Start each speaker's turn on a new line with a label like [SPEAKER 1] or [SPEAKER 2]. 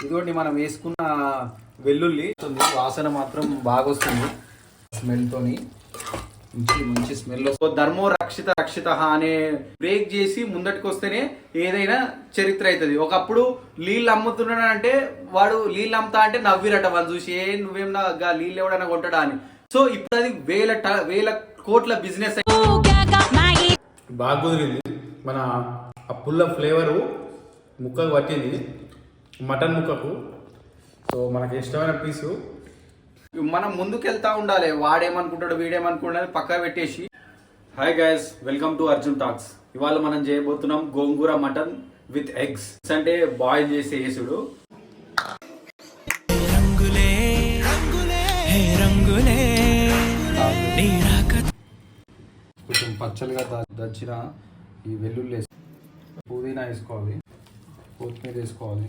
[SPEAKER 1] ఇదిగోండి మనం వేసుకున్న వెల్లుల్లి వాసన మాత్రం బాగా వస్తుంది. స్మెల్తోని మంచి మంచి స్మెల్ వస్తుంది. ధర్మో రక్షిత రక్షిత అనే బ్రేక్ చేసి ముందటికి వస్తేనే ఏదైనా చరిత్ర అవుతుంది. ఒకప్పుడు నీళ్ళు అమ్ముతున్నాడంటే వాడు నీళ్ళు అమ్ముతా అంటే నవ్విరట వాళ్ళు చూసి, నువ్వేం నీళ్ళు ఎవడైనా కొంటాడా అని. సో ఇప్పుడు అది వేల కోట్ల బిజినెస్ బాగా కుదిరింది. మన ఆ పుల్ల ఫ్లేవరు ముక్కకు పట్టింది, మటన్ ముక్కకు. సో మనకి ఇష్టమైన పీసు మనం ముందుకెళ్తా ఉండాలి. వాడేమనుకుంటాడు వీడేమనుకుంటాడు పక్కా పెట్టేసి. Hi guys, welcome to Arjun talks. ఇవాళ మనం చేయబోతున్నాం గోంగూర మటన్ విత్ ఎగ్స్. అంటే బాయిల్ చేసే చేసుడు. కొంచెం పచ్చలుగా దంచిన ఈ వెల్లుల్లి పుదీనా వేసుకోవాలి, కొత్తిమీర వేసుకోవాలి,